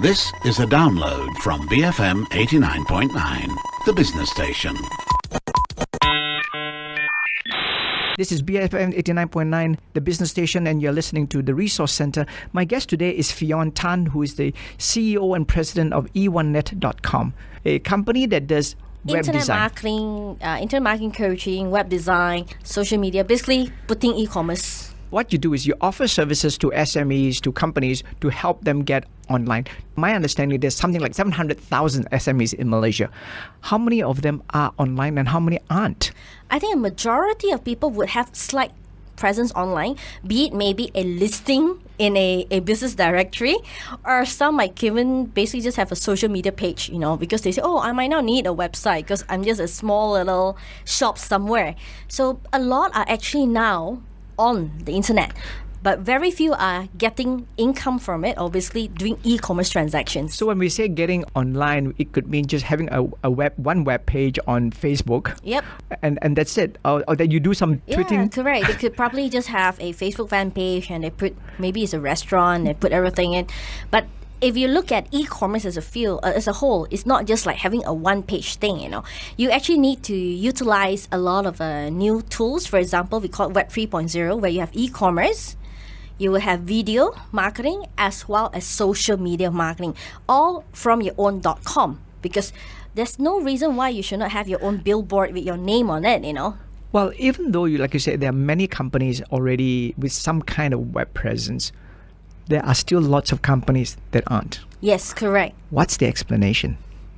This is a download from BFM 89.9, the business station. This is BFM 89.9, the business station, and you're listening to The Resource Center. My guest today is Fionn Tan, who is the CEO and president of eOneNet.com, a company that does web design. Internet marketing coaching, web design, social media, basically putting e-commerce. What you do is you offer services to SMEs, to companies, to help them get online. My understanding, there's something like 700,000 SMEs in Malaysia. How many of them are online and how many aren't? I think a majority of people would have slight presence online, be it maybe a listing in a business directory, or some might even basically just have a social media page, because they say, oh, I might not need a website because I'm just a small little shop somewhere. So a lot are actually now on the internet, but very few are getting income from it, or basically doing e-commerce transactions. So when we say getting online, it could mean just having one web page on Facebook. Yep. And that's it. Or that you do some tweeting. Yeah, correct. They could probably just have a Facebook fan page and they put, maybe it's a restaurant, they put everything in. But if you look at e-commerce as a field, as a whole, it's not just like having a one-page thing, You actually need to utilize a lot of new tools. For example, we call it Web 3.0, where you have e-commerce, you will have video marketing, as well as social media marketing, all from your own .com, because there's no reason why you should not have your own billboard with your name on it, Well, even though, like you said, there are many companies already with some kind of web presence, there are still lots of companies that aren't. Yes, correct. What's the explanation?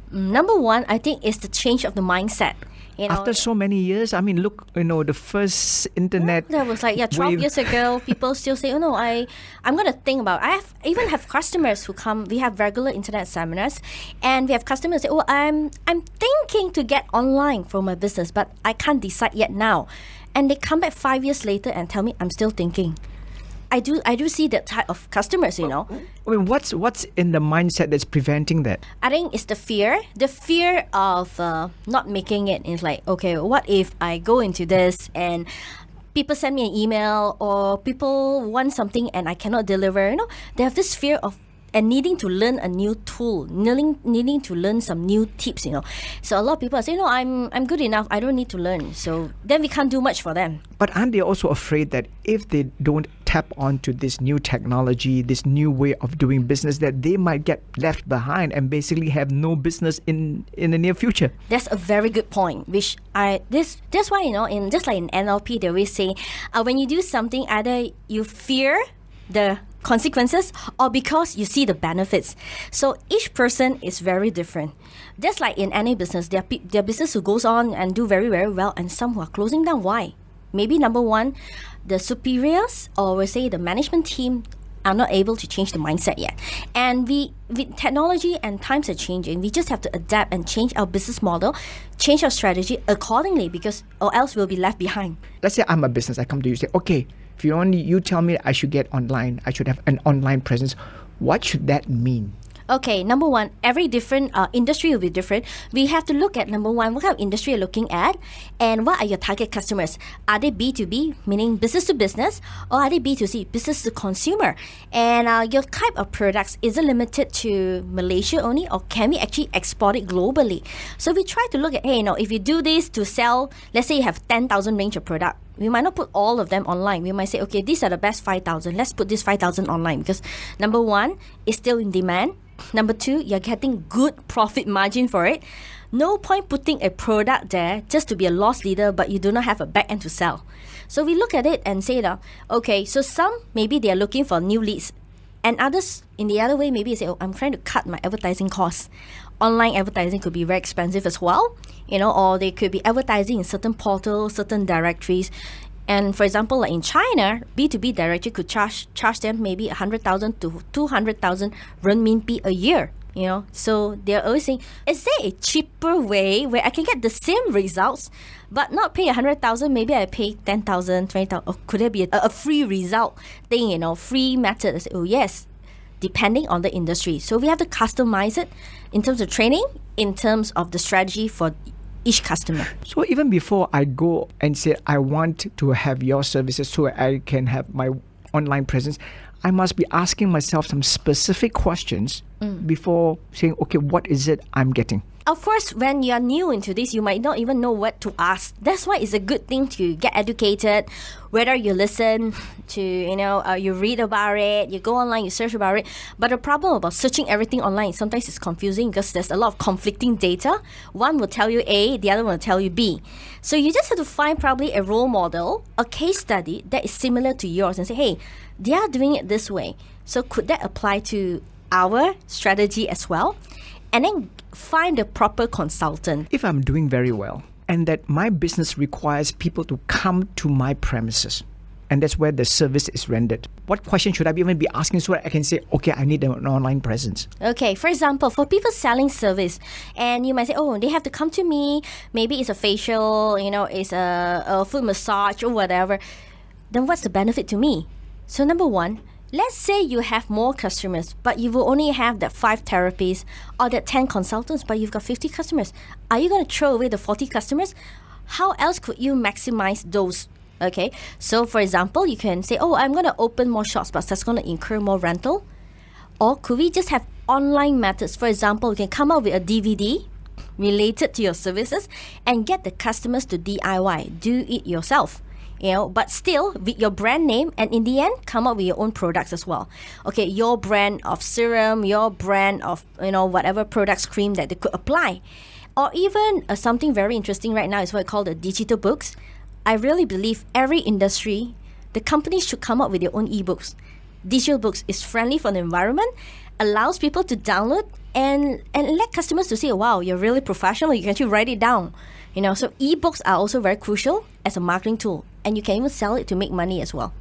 Number one, I think, is the change of the mindset. After so many years, I mean, look, the first internet. That was like 12 wave. years ago. People still say, oh no, I'm going to think about it. I even have customers who come. We have regular internet seminars, and we have customers say, oh, I'm thinking to get online for my business, but I can't decide yet now. And they come back 5 years later and tell me, I'm still thinking. I do see that type of customers, I mean, what's in the mindset that's preventing that? I think it's the fear of not making it. It's like, okay, what if I go into this and people send me an email, or people want something and I cannot deliver? They have this fear of and needing to learn a new tool, needing to learn some new tips, So a lot of people say, I'm good enough, I don't need to learn. So then we can't do much for them. But aren't they also afraid that if they don't tap onto this new technology, this new way of doing business, that they might get left behind and basically have no business in the near future? That's a very good point, that's why, in just like in NLP, they always say, when you do something, either you fear the consequences or because you see the benefits. So each person is very different. Just like in any business, there are business who goes on and do very, very well, and some who are closing down. Why? Maybe number one, the superiors, or we say the management team, are not able to change the mindset yet. And with technology and times are changing, we just have to adapt and change our business model, change our strategy accordingly, or else we'll be left behind. Let's say I'm a business. I come to you and say, okay, you tell me I should get online, I should have an online presence. What should that mean? Okay, number one, every different industry will be different. We have to look at, number one, what kind of industry you're looking at, and what are your target customers? Are they B2B, meaning business to business, or are they B2C, business to consumer? And your type of products, is it limited to Malaysia only, or can we actually export it globally? So we try to look at, if you do this to sell, let's say you have 10,000 range of product, we might not put all of them online. We might say, okay, these are the best 5,000. Let's put this 5,000 online, because number one, it's still in demand. Number two, you're getting good profit margin for it. No point putting a product there just to be a loss leader, but you do not have a back end to sell. So we look at it and say, okay, so some, maybe they are looking for new leads. And others, in the other way, maybe say, I'm trying to cut my advertising costs. Online advertising could be very expensive as well, or they could be advertising in certain portals, certain directories. And for example, like in China, B2B directory could charge them maybe 100,000 to 200,000 renminbi a year. So they're always saying, is there a cheaper way where I can get the same results, but not pay 100,000? Maybe I pay 10,000, 20,000. Or could there be a free result thing? Free method? I say, oh yes, depending on the industry. So we have to customize it in terms of training, in terms of the strategy for each customer. So even before I go and say I want to have your services so I can have my online presence, I must be asking myself some specific questions before saying, okay, what is it I'm getting? Of course, when you're new into this, you might not even know what to ask. That's why it's a good thing to get educated, whether you listen to, you read about it, you go online, you search about it. But the problem about searching everything online, sometimes it's confusing because there's a lot of conflicting data. One will tell you A, the other one will tell you B. So you just have to find probably a role model, a case study that is similar to yours and say, hey, they are doing it this way. So could that apply to our strategy as well? And then find a proper consultant. If I'm doing very well and that my business requires people to come to my premises, and that's where the service is rendered, what question should I even be asking so that I can say, okay, I need an online presence? Okay, for example, for people selling service, and you might say, oh, they have to come to me, maybe it's a facial, it's a foot massage or whatever, then what's the benefit to me? So number one, let's say you have more customers, but you will only have that 5 therapists or that 10 consultants, but you've got 50 customers. Are you going to throw away the 40 customers? How else could you maximize those? Okay, so for example, you can say, oh, I'm going to open more shops, but that's going to incur more rental. Or could we just have online methods? For example, you can come up with a DVD related to your services and get the customers to DIY, do it yourself. But still with your brand name, and in the end, come up with your own products as well. Okay, your brand of serum, your brand of, whatever products, cream that they could apply. Or even something very interesting right now is what I call the digital books. I really believe every industry, the companies should come up with their own ebooks. Digital books is friendly for the environment, allows people to download and let customers to say, wow, you're really professional, you can actually write it down. So ebooks are also very crucial as a marketing tool, and you can even sell it to make money as well.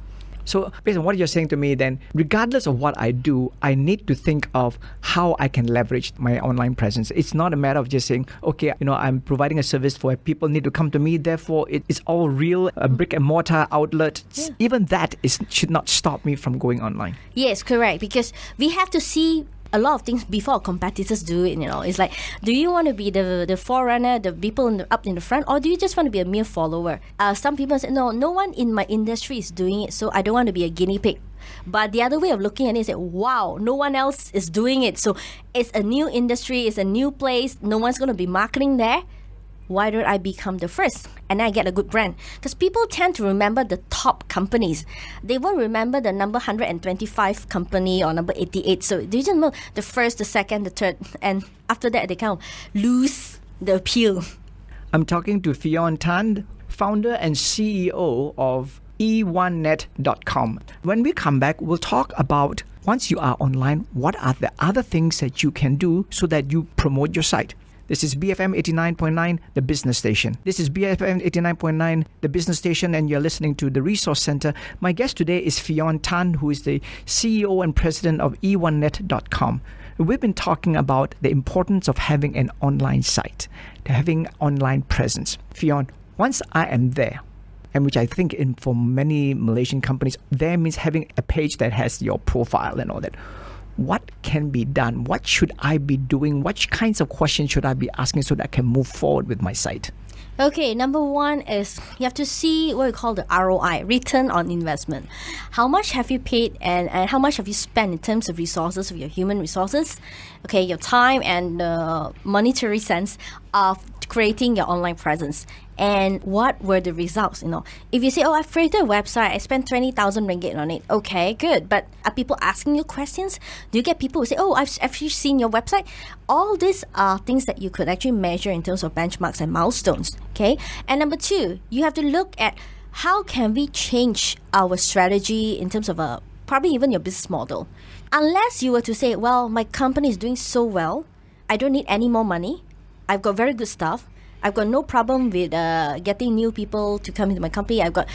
So based on what you're saying to me, then, regardless of what I do, I need to think of how I can leverage my online presence. It's not a matter of just saying, okay, I'm providing a service for people need to come to me, therefore it's all real, a brick and mortar outlet. Yeah. Even that should not stop me from going online. Yes, correct, because we have to see a lot of things before competitors do it. It's like, do you want to be the forerunner, the people up in the front, or do you just want to be a mere follower? Some people say, no one in my industry is doing it, so I don't want to be a guinea pig. But the other way of looking at it is that, wow, no one else is doing it, so it's a new industry, it's a new place, no one's going to be marketing there. Why don't I become the first? And I get a good brand. Because people tend to remember the top companies. They won't remember the number 125 company or number 88. So they just know the first, the second, the third. And after that, they kind of lose the appeal. I'm talking to Fionn Tan, founder and CEO of eOneNet.com. When we come back, we'll talk about, once you are online, what are the other things that you can do so that you promote your site. This is BFM 89.9, the business station. This is BFM 89.9, the business station, and you're listening to the Resource Center. My guest today is Fionn Tan, who is the CEO and president of eOneNet.com. We've been talking about the importance of having an online site, having online presence. Fionn, once I am there, and which I think for many Malaysian companies, there means having a page that has your profile and all that. What can be done? What should I be doing? What kinds of questions should I be asking so that I can move forward with my site? Okay, number one is you have to see what we call the ROI, return on investment. How much have you paid and how much have you spent in terms of resources, of your human resources, okay, your time and monetary sense of creating your online presence. And what were the results, If you say, oh, I've created a website, I spent 20,000 ringgit on it. Okay, good. But are people asking you questions? Do you get people who say, oh, I've actually seen your website? All these are things that you could actually measure in terms of benchmarks and milestones, okay? And number two, you have to look at how can we change our strategy in terms of probably even your business model. Unless you were to say, well, my company is doing so well, I don't need any more money. I've got very good stuff. I've got no problem with getting new people to come into my company. I've got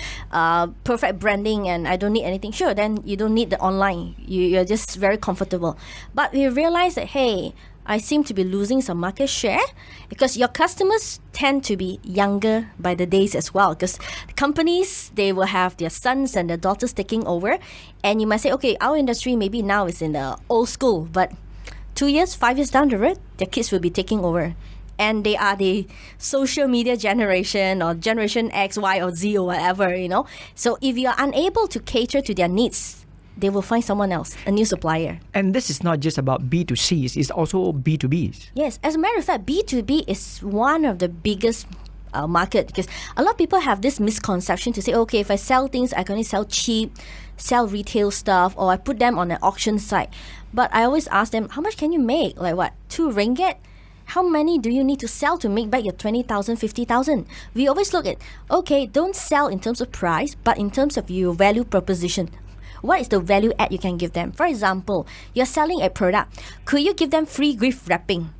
perfect branding and I don't need anything. Sure, then you don't need the online. You're just very comfortable. But we realize that, hey, I seem to be losing some market share because your customers tend to be younger by the days as well, because companies, they will have their sons and their daughters taking over. And you might say, okay, our industry maybe now is in the old school, but 2 years, 5 years down the road, their kids will be taking over. And they are the social media generation or generation X, Y, or Z or whatever, So if you are unable to cater to their needs, they will find someone else, a new supplier. And this is not just about B2Cs, it's also B2Bs. Yes, as a matter of fact, B2B is one of the biggest market, because a lot of people have this misconception to say, okay, if I sell things, I can only sell cheap, sell retail stuff, or I put them on an auction site. But I always ask them, how much can you make? Like what, 2 ringgit? How many do you need to sell to make back your 20,000, 50,000? We always look at, okay, don't sell in terms of price, but in terms of your value proposition. What is the value add you can give them? For example, you're selling a product. Could you give them free gift wrapping?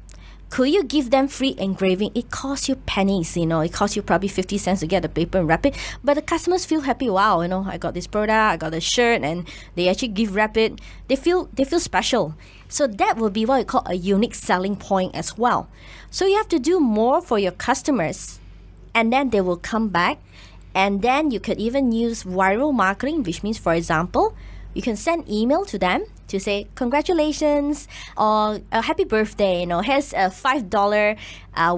Could you give them free engraving? It costs you pennies, it costs you probably 50 cents to get the paper and wrap it. But the customers feel happy. Wow, I got this product, I got a shirt, and they actually gift wrap it. They feel special. So that will be what we call a unique selling point as well. So you have to do more for your customers, and then they will come back. And then you could even use viral marketing, which means, for example, you can send email to them to say, congratulations, or happy birthday, here's a $5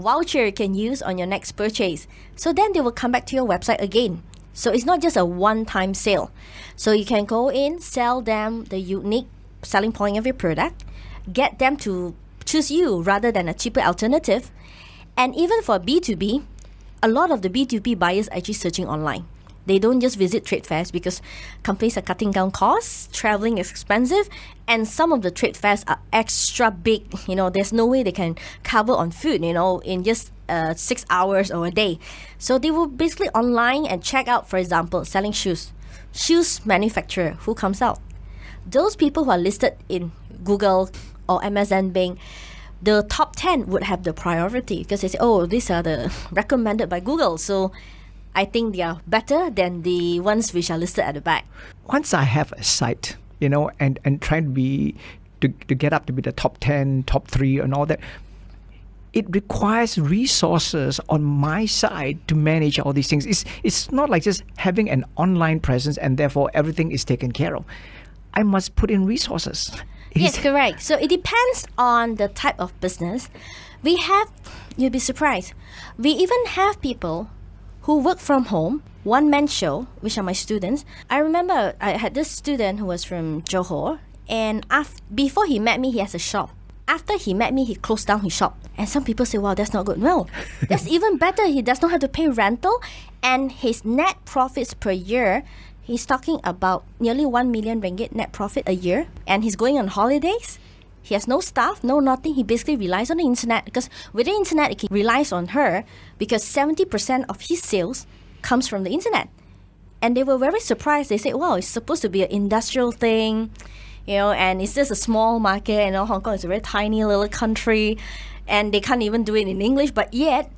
voucher you can use on your next purchase. So then they will come back to your website again. So it's not just a one-time sale. So you can go in, sell them the unique selling point of your product, get them to choose you rather than a cheaper alternative. And even for B2B, a lot of the B2B buyers are actually searching online. They don't just visit trade fairs because companies are cutting down costs, traveling is expensive, and some of the trade fairs are extra big. There's no way they can cover on food, in just 6 hours or a day. So they will basically online and check out, for example, selling shoes. Shoes manufacturer, who comes out? Those people who are listed in Google or Amazon Bing, the top 10 would have the priority because they say, oh, these are the recommended by Google. So I think they are better than the ones which are listed at the back. Once I have a site, and trying to get up to be the top 10, top 3 and all that, it requires resources on my side to manage all these things. It's not like just having an online presence and therefore everything is taken care of. I must put in resources. Yes, correct. So it depends on the type of business. You'll be surprised, we even have people who work from home, one-man show, which are my students. I remember I had this student who was from Johor, and before he met me, he has a shop. After he met me, he closed down his shop. And some people say, wow, that's not good. No, that's even better. He does not have to pay rental, and his net profits per year, he's talking about nearly 1 million ringgit net profit a year, and he's going on holidays. He has no staff, no nothing. He basically relies on the internet, because with the internet, he relies on her because 70% of his sales comes from the internet. And they were very surprised. They said, wow, it's supposed to be an industrial thing, and it's just a small market. Hong Kong is a very tiny little country, and they can't even do it in English, but yet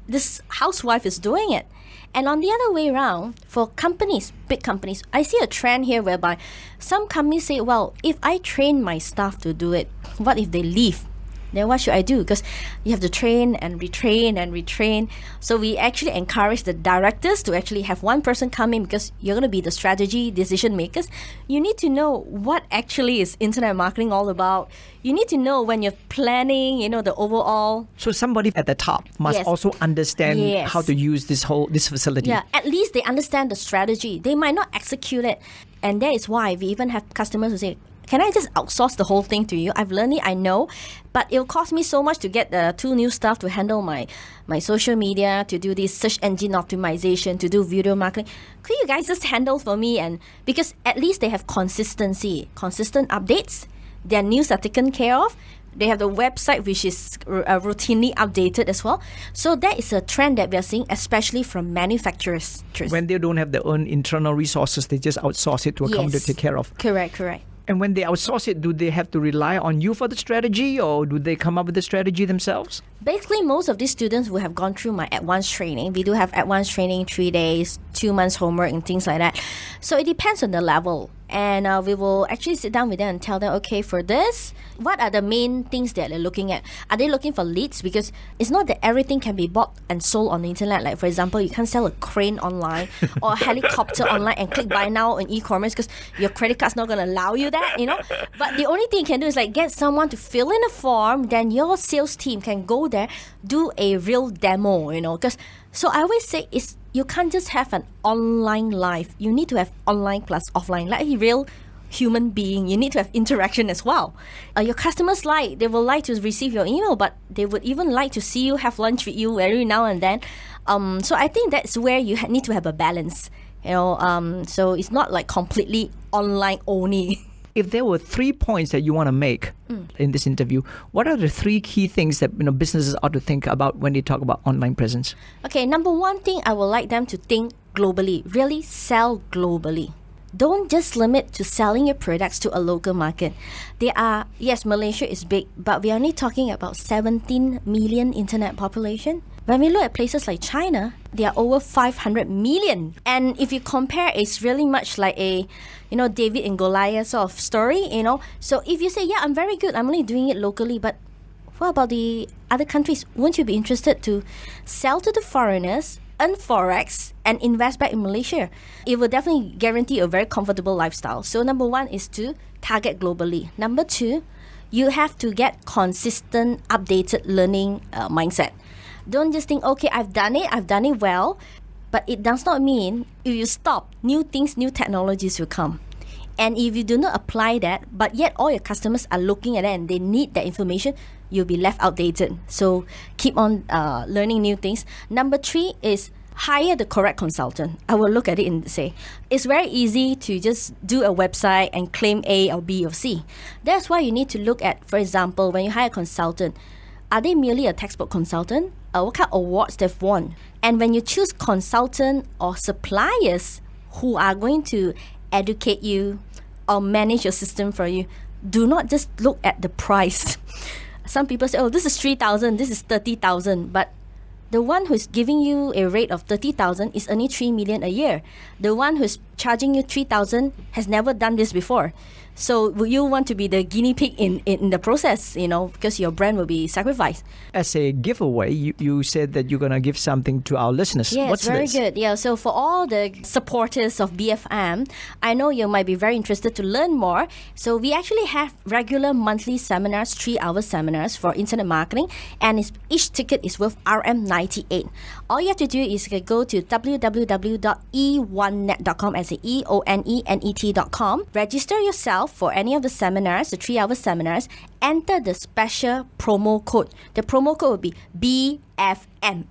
this housewife is doing it. And on the other way around, for companies, big companies, I see a trend here whereby some companies say, well, if I train my staff to do it, what if they leave? Then what should I do? Because you have to train and retrain and retrain. So we actually encourage the directors to actually have one person come in, because you're going to be the strategy decision makers. You need to know what actually is internet marketing all about. You need to know when you're planning, the overall. So somebody at the top must also understand how to use this facility. Yeah, at least they understand the strategy. They might not execute it. And that is why we even have customers who say, can I just outsource the whole thing to you? I've learned it, I know, but it'll cost me so much to get the 2 new staff to handle my social media, to do this search engine optimization, to do video marketing. Could you guys just handle for me? And because at least they have consistent updates, their news are taken care of. They have the website which is routinely updated as well. So that is a trend that we are seeing, especially from manufacturers. When they don't have their own internal resources, they just outsource it to a company to take care of. Correct. And when they outsource it, do they have to rely on you for the strategy, or do they come up with the strategy themselves? Basically, most of these students will have gone through my advanced training. We do have advanced training, 3 days, 2 months homework and things like that. So it depends on the level. And we will actually sit down with them and tell them, okay, for this, what are the main things that they're looking at? Are they looking for leads? Because it's not that everything can be bought and sold on the internet. Like, for example, you can't sell a crane online or a helicopter online and click buy now on e-commerce because your credit card's not going to allow you that, But the only thing you can do is get someone to fill in a form, then your sales team can go there, do a real demo, So I always say you can't just have an online life. You need to have online plus offline, like a real human being. You need to have interaction as well. Your customers they will like to receive your email, but they would even like to see you, have lunch with you every now and then. So I think that's where you need to have a balance. So it's not like completely online only. If there were 3 points that you want to make in this interview, what are the 3 key things that businesses ought to think about when they talk about online presence? Okay, number one thing, I would like them to think globally. Really sell globally. Don't just limit to selling your products to a local market. Yes, Malaysia is big, but we are only talking about 17 million internet population. When we look at places like China, there are over 500 million. And if you compare, it's really much like a, David and Goliath sort of story, So if you say, yeah, I'm very good, I'm only doing it locally, but what about the other countries? Won't you be interested to sell to the foreigners, earn Forex, and invest back in Malaysia? It will definitely guarantee a very comfortable lifestyle. So number one is to target globally. Number two, you have to get consistent, updated learning mindset. Don't just think, okay, I've done it well, but it does not mean if you stop, new things, new technologies will come. And if you do not apply that, but yet all your customers are looking at it and they need that information, you'll be left outdated. So keep on learning new things. Number three is hire the correct consultant. I will look at it and say, it's very easy to just do a website and claim A or B or C. That's why you need to look at, for example, when you hire a consultant, are they merely a textbook consultant? What kind of awards they've won? And when you choose consultant or suppliers who are going to educate you or manage your system for you, do not just look at the price. Some people say, this is 3,000, this is 30,000, but the one who's giving you a rate of 30,000 is earning 3 million a year. The one who's charging you 3,000 has never done this before. So will you want to be the guinea pig in the process, because your brand will be sacrificed? As a giveaway, you said that you're going to give something to our listeners. Yes, what's very this? Good. Yeah, so for all the supporters of BFM, I know you might be very interested to learn more. So we actually have regular monthly seminars, 3-hour seminars for internet marketing, and each ticket is worth RM98. All you have to do is go to www.eonenet.com, as eonenet.com, register yourself for any of the seminars, the 3-hour seminars, enter the special promo code. The promo code will be BFM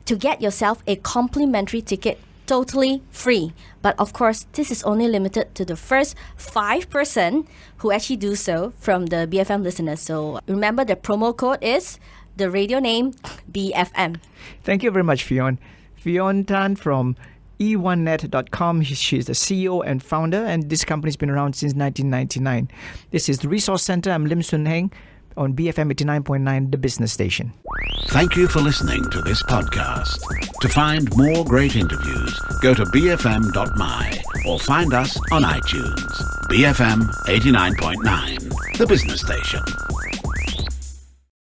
to get yourself a complimentary ticket, totally free. But of course, this is only limited to the first 5% who actually do so from the BFM listeners. So remember, the promo code is the radio name BFM. Thank you very much, Fionn. Fionn Tan from eOneNet.com. She's the CEO and founder, and this company's been around since 1999. This is the Resource Center. I'm Lim Sun Heng on BFM 89.9, the business station. Thank you for listening to this podcast. To find more great interviews, go to bfm.my or find us on iTunes. BFM 89.9, the business station.